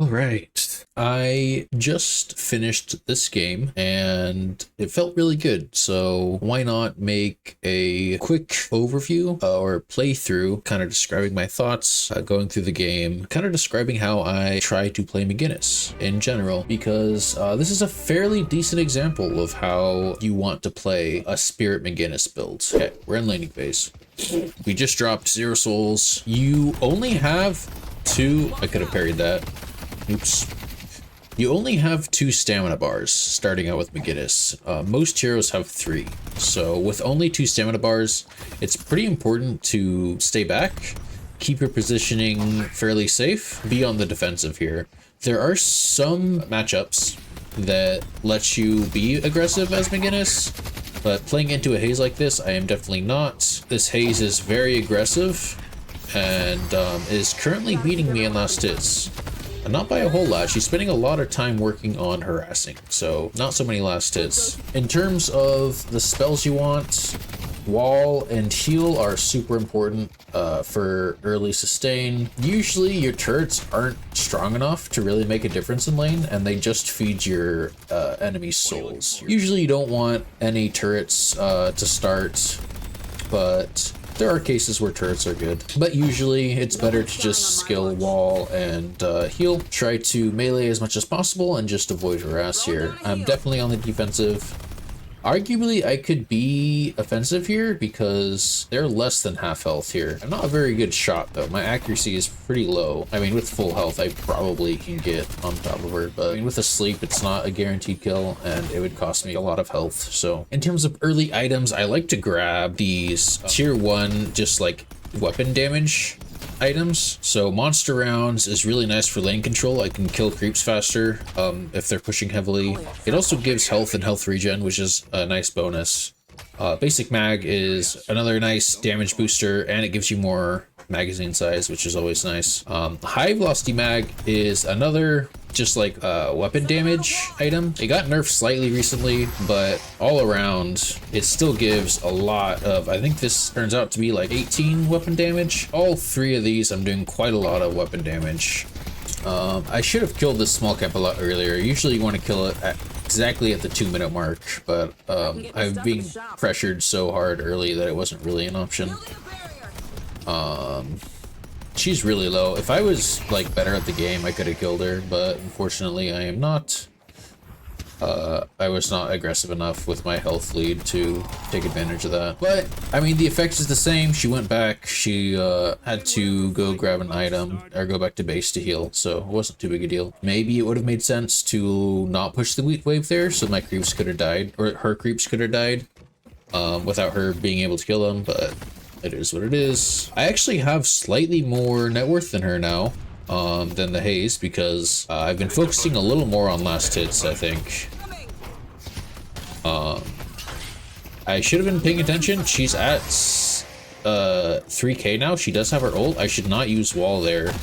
All right, I just finished this game and it felt really good. So why not make a quick overview or playthrough, kind of describing my thoughts, going through the game, kind of describing how I try to play McGinnis in general, because this is a fairly decent example of how you want to play a Spirit McGinnis build. Okay, we're in laning phase. We just dropped 0 souls. You only have 2. I could have parried that. Oops. You only have 2 stamina bars starting out with McGinnis. Most heroes have 3. So with only 2 stamina bars, it's pretty important to stay back, keep your positioning fairly safe, be on the defensive here. There are some matchups that let you be aggressive as McGinnis, but playing into a haze like this, I am definitely not. This haze is very aggressive and is currently beating me in last hits. Not by a whole lot. She's spending a lot of time working on harassing, so not so many last hits. In terms of the spells you want, wall and heal are super important for early sustain. Usually your turrets aren't strong enough to really make a difference in lane, and they just feed your enemy's souls. Usually you don't want any turrets to start, but there are cases where turrets are good, but usually it's better to just skill wall and heal. Try to melee as much as possible and just avoid harass here. I'm definitely on the defensive. Arguably, I could be offensive here because they're less than half health here. I'm not a very good shot though. My accuracy is pretty low. I mean, with full health, I probably can get on top of her, but I mean, with a sleep, it's not a guaranteed kill and it would cost me a lot of health. So in terms of early items, I like to grab these tier 1, just like weapon damage items. So monster rounds is really nice for lane control. I can kill creeps faster if they're pushing heavily. It also gives health and health regen, which is a nice bonus. Basic mag is another nice damage booster, and it gives you more magazine size, which is always nice. High velocity mag is another just like weapon damage item. It got nerfed slightly recently, but all around it still gives a lot of, I think this turns out to be like 18 weapon damage. All 3 of these I'm doing quite a lot of weapon damage. I should have killed this small cap a lot earlier. Usually you want to kill it exactly at the 2-minute mark, but I'm being pressured so hard early that it wasn't really an option. She's really low. If I was like better at the game, I could have killed her, but unfortunately I am not. I was not aggressive enough with my health lead to take advantage of that. But I mean, the effect is the same. She went back. She had to go grab an item or go back to base to heal, so it wasn't too big a deal. Maybe it would have made sense to not push the wheat wave there, so my creeps could have died, or her creeps could have died without her being able to kill them, but it is what it is. I actually have slightly more net worth than her now, than the haze, because I've been focusing a little more on last hits, I think. I should have been paying attention. She's at 3k now. She does have her ult. I should not use wall there.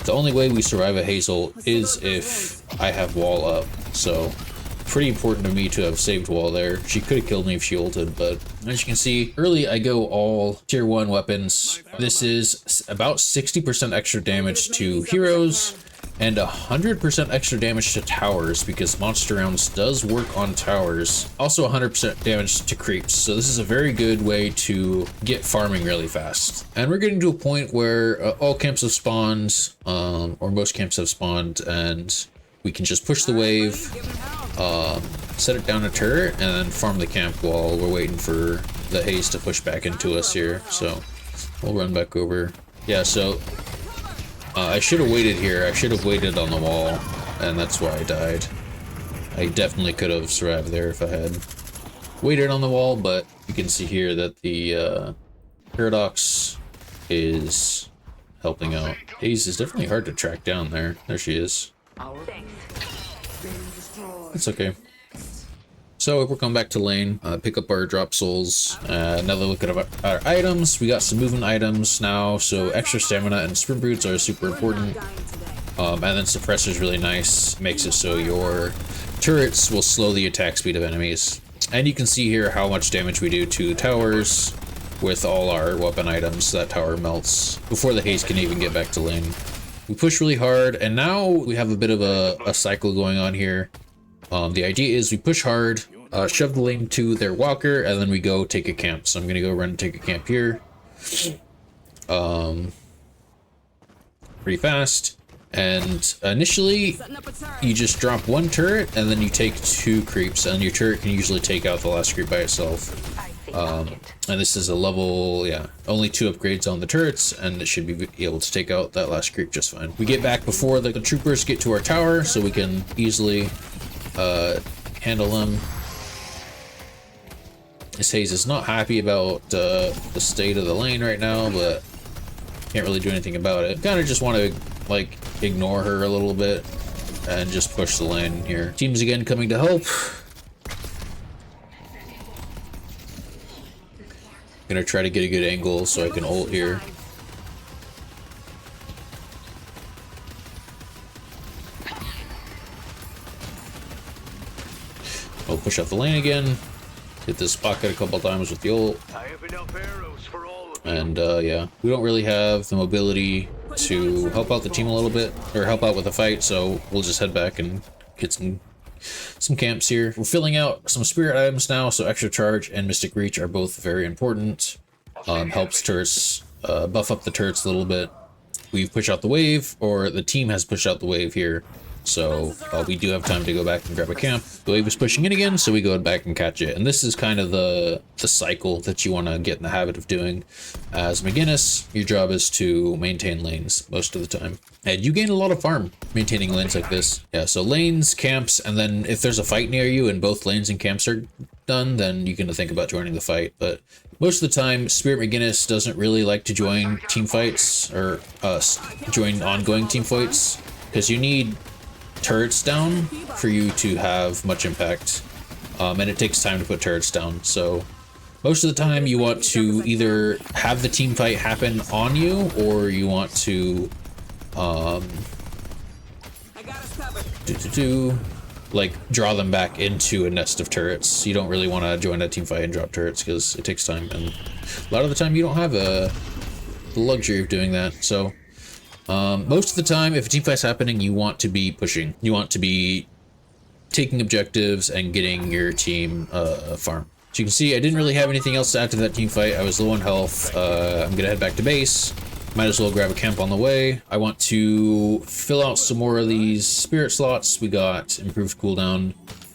The only way we survive a haze ult is if I have wall up, so pretty important to me to have saved wall there. She could have killed me if she ulted, but as you can see, early I go all tier 1 weapons. This is about 60% extra damage to heroes and 100% extra damage to towers, because monster rounds does work on towers. Also 100% damage to creeps. So this is a very good way to get farming really fast. And we're getting to a point where all camps have spawned, or most camps have spawned, and we can just push the wave, set it down a turret, and then farm the camp while we're waiting for the haze to push back into us here. So we'll run back over. Yeah, so I should have waited here. I should have waited on the wall, and that's why I died. I definitely could have survived there if I had waited on the wall, but you can see here that the Paradox is helping out. Haze is definitely hard to track down there. There she is. It's okay. So we're coming back to lane, pick up our drop souls, another look at our items. We got some movement items now, so extra stamina and sprint boots are super important. And then suppressor is really nice, makes it so your turrets will slow the attack speed of enemies. And you can see here how much damage we do to towers with all our weapon items. That tower melts before the haze can even get back to lane. We push really hard, and now we have a bit of a cycle going on here. The idea is we push hard, shove the lane to their walker, and then we go take a camp. So I'm gonna go run and take a camp here. Pretty fast. And initially, you just drop one turret, and then you take 2 creeps, and your turret can usually take out the last creep by itself. And this is a level, yeah, only 2 upgrades on the turrets, and it should be able to take out that last creep just fine. We get back before the troopers get to our tower, so we can easily handle them. This Haze is not happy about the state of the lane right now, but can't really do anything about it. Kind of just want to, like, ignore her a little bit and just push the lane here. Teams again coming to help. Gonna try to get a good angle so I can ult here. I'll push out the lane again. Hit this pocket a couple times with the ult. And yeah, we don't really have the mobility to help out the team a little bit, or help out with the fight, so we'll just head back and get some camps here. We're filling out some spirit items now, so extra charge and mystic reach are both very important. Helps turrets buff up the turrets a little bit. We've pushed out the wave, or the team has pushed out the wave here, so we do have time to go back and grab a camp. The wave is pushing in again, so we go back and catch it. And this is kind of the cycle that you want to get in the habit of doing. As McGinnis, your job is to maintain lanes most of the time. And you gain a lot of farm maintaining lanes like this. Yeah, so lanes, camps, and then if there's a fight near you and both lanes and camps are done, then you can think about joining the fight. But most of the time, Spirit McGinnis doesn't really like to join team fights, or join ongoing team fights, because you need turrets down for you to have much impact, and it takes time to put turrets down. So most of the time you want to either have the team fight happen on you, or you want to like draw them back into a nest of turrets. You don't really want to join a team fight and drop turrets because it takes time, and a lot of the time you don't have the luxury of doing that. So most of the time, if a team fight's happening, you want to be pushing. You want to be taking objectives and getting your team farm. So you can see I didn't really have anything else to add to that team fight. I was low on health. I'm gonna head back to base. Might as well grab a camp on the way. I want to fill out some more of these spirit slots. We got improved cooldown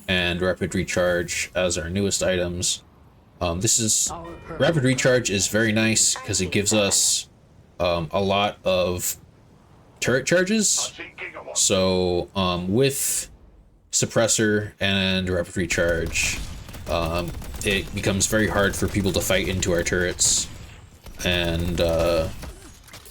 and rapid recharge as our newest items. Rapid recharge is very nice because it gives us a lot of turret charges. So with suppressor and rapid recharge, it becomes very hard for people to fight into our turrets, and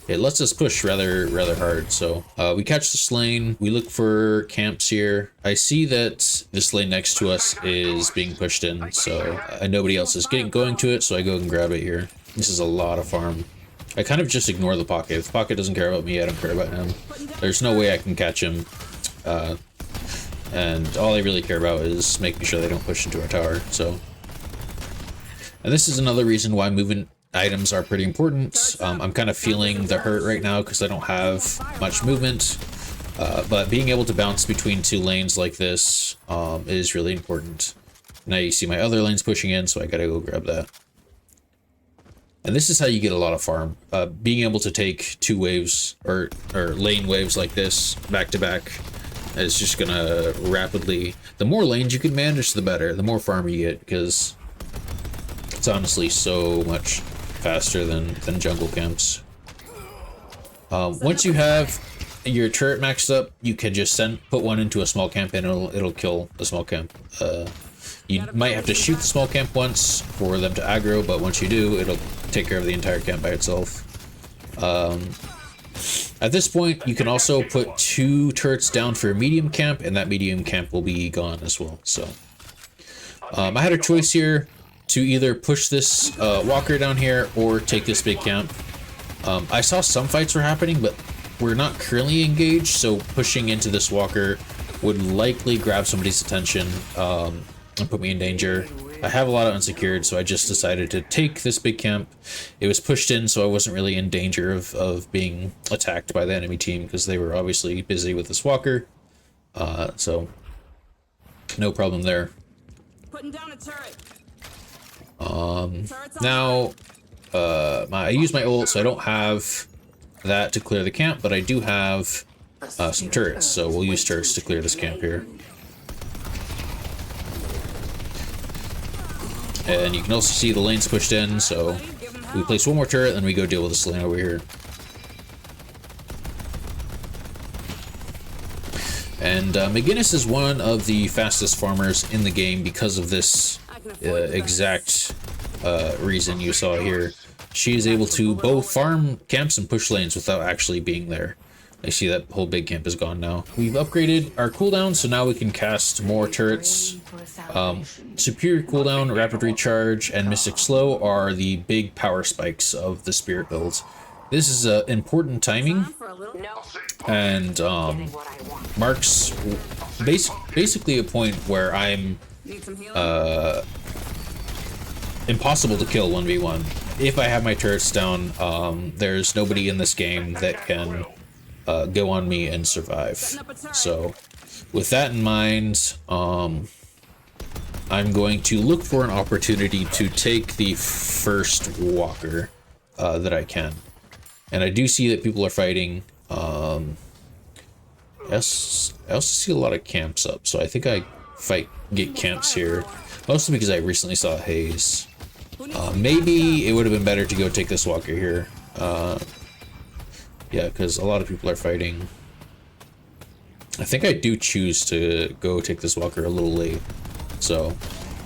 it lets us push rather hard. So we catch this lane, we look for camps here. I see that this lane next to us is being pushed in, so nobody else is going to it, so I go and grab it here. This is a lot of farm. I kind of just ignore the pocket. If the pocket doesn't care about me, I don't care about him. There's no way I can catch him. And all I really care about is making sure they don't push into our tower. So, and this is another reason why movement items are pretty important. I'm kind of feeling the hurt right now because I don't have much movement. But being able to bounce between 2 lanes like this is really important. Now you see my other lanes pushing in, so I gotta go grab that. And this is how you get a lot of farm. Being able to take 2 waves or lane waves like this back to back is just gonna rapidly, the more lanes you can manage, the better. The more farm you get, because it's honestly so much faster than jungle camps. Once you have your turret maxed up, you can just put one into a small camp and it'll kill the small camp. You might have to shoot the small camp once for them to aggro, but once you do, it'll take care of the entire camp by itself. At this point, you can also put 2 turrets down for a medium camp, and that medium camp will be gone as well. So I had a choice here to either push this walker down here or take this big camp. I saw some fights were happening, but we're not currently engaged, so pushing into this walker would likely grab somebody's attention and put me in danger. I have a lot of unsecured, so I just decided to take this big camp. It was pushed in, so I wasn't really in danger of being attacked by the enemy team, because they were obviously busy with this walker. So no problem there. Putting down a turret. Now, I use my ult, so I don't have that to clear the camp, but I do have some turrets, so we'll use turrets to clear this camp here. And you can also see the lanes pushed in, so we place one more turret, then we go deal with this lane over here. And McGinnis is one of the fastest farmers in the game because of this exact reason you saw here. She is able to both farm camps and push lanes without actually being there. I see that whole big camp is gone now. We've upgraded our cooldown, so now we can cast more turrets. Superior cooldown, rapid recharge, and mystic slow are the big power spikes of the spirit build. This is important timing, and marks basically a point where I'm impossible to kill 1v1. If I have my turrets down, there's nobody in this game that can go on me and survive. So with that in mind, I'm going to look for an opportunity to take the first walker that I can. And I do see that people are fighting. Yes, I also see a lot of camps up, so I think I get camps here, mostly because I recently saw haze. Maybe it would have been better to go take this walker here. Yeah, because a lot of people are fighting. I think I do choose to go take this walker a little late. So,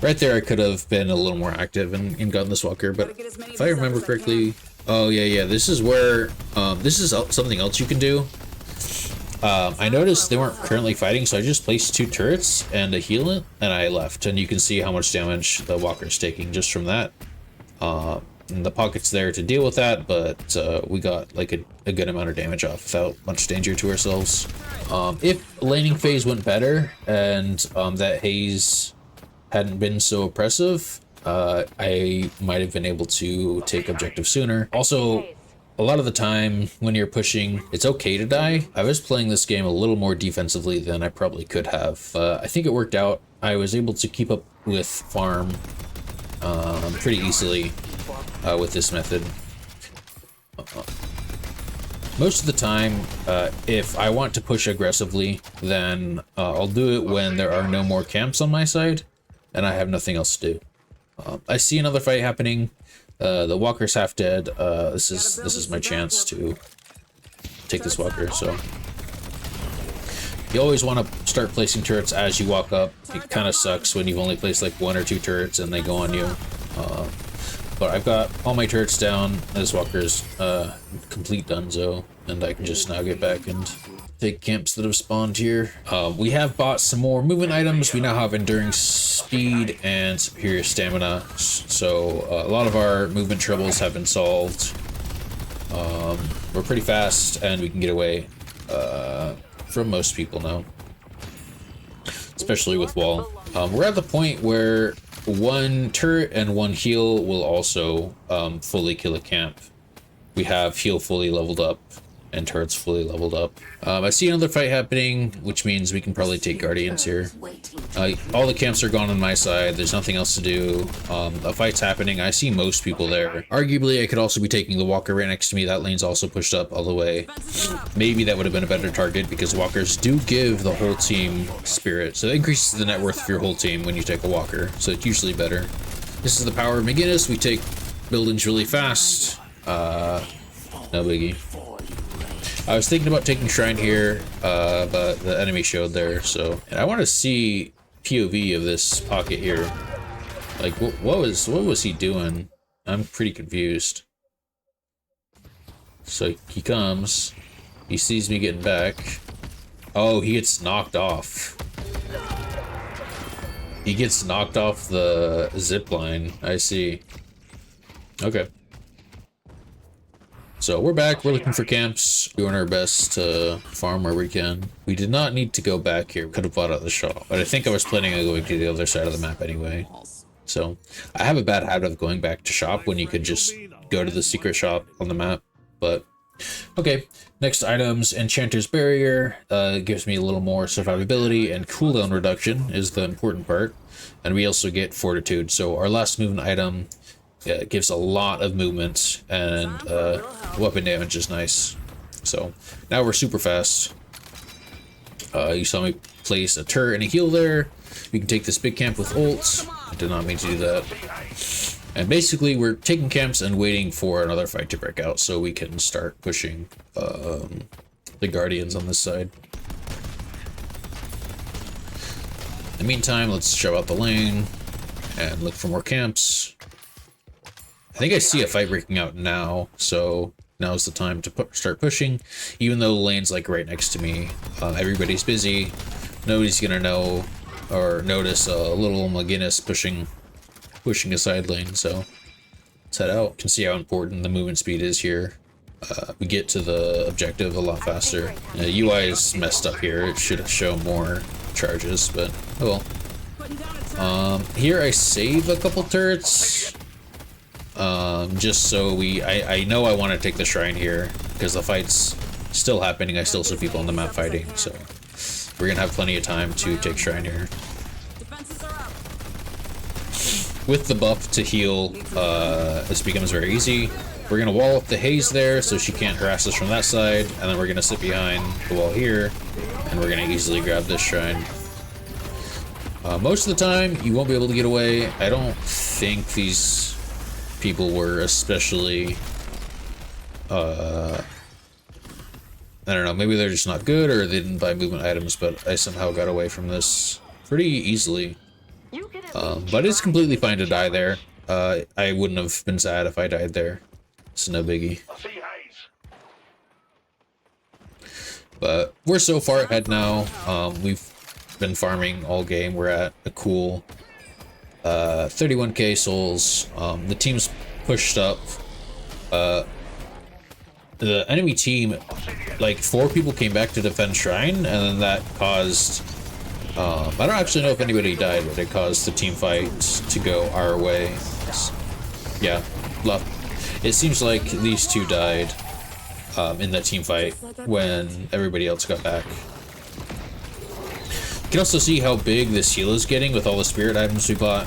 right there I could have been a little more active and gotten this walker, but if I remember correctly... Oh, yeah, this is where... this is something else you can do. I noticed they weren't currently fighting, so I just placed 2 turrets and a heal it, and I left. And you can see how much damage the walker's taking just from that. And the pocket's there to deal with that, but we got like a good amount of damage off without much danger to ourselves. If laning phase went better and that haze hadn't been so oppressive, I might have been able to take objective sooner. Also, a lot of the time when you're pushing, it's okay to die. I was playing this game a little more defensively than I probably could have. I think it worked out. I was able to keep up with farm pretty easily with this method. Most of the time, if I want to push aggressively, then I'll do it when there are no more camps on my side and I have nothing else to do. I see another fight happening. The walker's half dead. This is my chance to take this walker. So you always want to start placing turrets as you walk up. It kind of sucks when you've only placed like 1 or 2 turrets and they go on you. But I've got all my turrets down. This walker's complete donezo, and I can just now get back and take camps that have spawned here. We have bought some more movement items. We now have enduring speed and superior stamina, so a lot of our movement troubles have been solved. We're pretty fast, and we can get away from most people now, especially with wall. We're at the point where 1 turret and 1 heal will also fully kill a camp. We have heal fully leveled up and turrets fully leveled up. I see another fight happening, which means we can probably take guardians here. All the camps are gone on my side. There's nothing else to do. A fight's happening. I see most people there. Arguably, I could also be taking the walker right next to me. That lane's also pushed up all the way. Maybe that would have been a better target because walkers do give the whole team spirit. So it increases the net worth of your whole team when you take a walker. So it's usually better. This is the power of McGinnis. We take buildings really fast. No biggie. I was thinking about taking Shrine here, but the enemy showed there, so... And I want to see POV of this pocket here. Like, what was he doing? I'm pretty confused. So he comes, he sees me getting back. Oh, he gets knocked off. He gets knocked off the zip line, I see. Okay. So we're back, we're looking for camps, doing our best to farm where we can. We did not need to go back here, we could have bought out the shop, but I think I was planning on going to the other side of the map anyway. So I have a bad habit of going back to shop when you could just go to the secret shop on the map. But okay, next items, Enchanter's Barrier gives me a little more survivability, and cooldown reduction is the important part. And we also get Fortitude. So our last movement item gives a lot of movement, and weapon damage is nice. So now we're super fast. You saw me place a turret and a heal there. We can take this big camp with ults. I did not mean to do that. And basically we're taking camps and waiting for another fight to break out so we can start pushing the Guardians on this side. In the meantime, let's shove out the lane and look for more camps. I think I see a fight breaking out now, so now's the time to start pushing. Even though the lane's like right next to me, everybody's busy. Nobody's gonna know or notice a little McGinnis pushing a side lane. So let's head out. You can see how important the movement speed is here. We get to the objective a lot faster. UI is messed up here. It should show more charges, but oh well. Here I save a couple turrets. Just so I know I want to take the shrine here because the fight's still happening. I still see people on the map fighting, so we're gonna have plenty of time to take shrine here. With the buff to heal, this becomes very easy. We're gonna wall up the haze there so she can't harass us from that side, and then we're gonna sit behind the wall here, and we're gonna easily grab this shrine. Most of the time, you won't be able to get away. I don't think these people were especially I don't know, maybe they're just not good or they didn't buy movement items, but I somehow got away from this pretty easily. But it's completely fine to die there. I wouldn't have been sad if I died there. It's no biggie. But we're so far ahead now. We've been farming all game. We're at a cool 31k souls. The team's pushed up. The enemy team, like 4 people came back to defend shrine, and then that caused I don't actually know if anybody died, but it caused the team fight to go our way. Yeah, it seems like these 2 died in that team fight when everybody else got back. You can also see how big this heal is getting with all the spirit items we bought.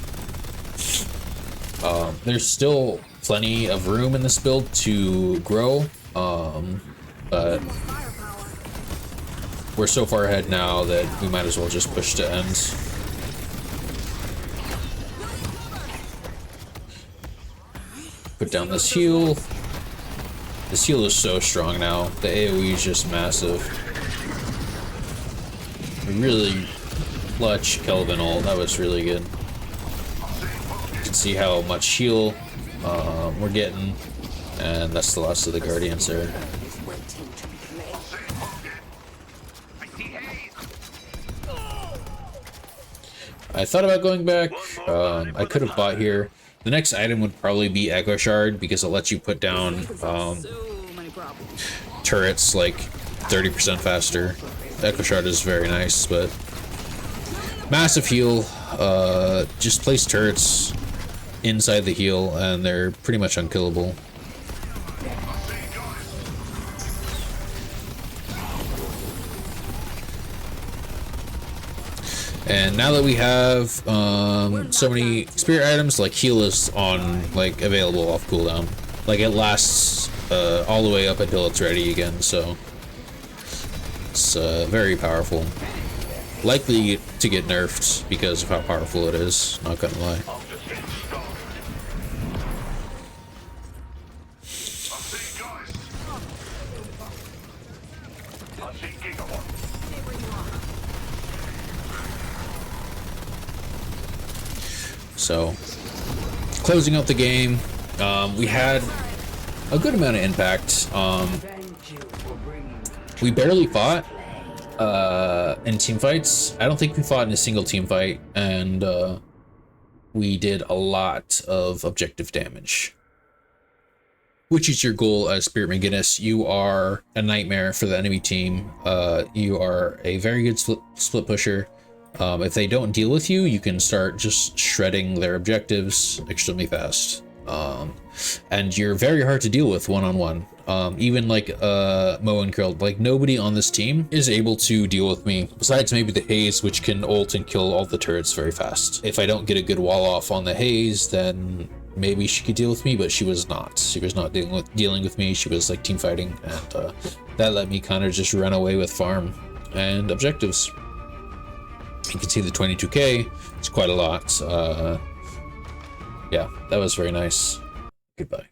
There's still plenty of room in this build to grow, but we're so far ahead now that we might as well just push to end. Put down this heal. This heal is so strong now. The AoE is just massive. Really clutch Kelvin ult. That was really good. You can see how much heal we're getting, and that's the last of the Guardians there. I thought about going back. I could have bought here. The next item would probably be Echo Shard because it lets you put down turrets like 30% faster. Echo Shard is very nice, but massive heal. Just place turrets inside the heal and they're pretty much unkillable. And now that we have so many spirit items, like heal is on, like, available off cooldown. Like, it lasts all the way up until it's ready again, so it's very powerful. Likely to get nerfed because of how powerful it is, not gonna lie. So, closing out the game, we had a good amount of impact. We barely fought in team fights. I don't think we fought in a single team fight, and we did a lot of objective damage. Which is your goal as Spirit McGinnis. You are a nightmare for the enemy team. You are a very good split pusher. If they don't deal with you, you can start just shredding their objectives extremely fast. And you're very hard to deal with one-on-one. Even like Mo and Curl, like nobody on this team is able to deal with me besides maybe the Haze, which can ult and kill all the turrets very fast. If I don't get a good wall off on the Haze, then maybe she could deal with me, but she was not. She was not dealing with me. She was like team fighting, and that let me kind of just run away with farm and objectives. You can see the 22k. It's quite a lot. Yeah, that was very nice. Goodbye.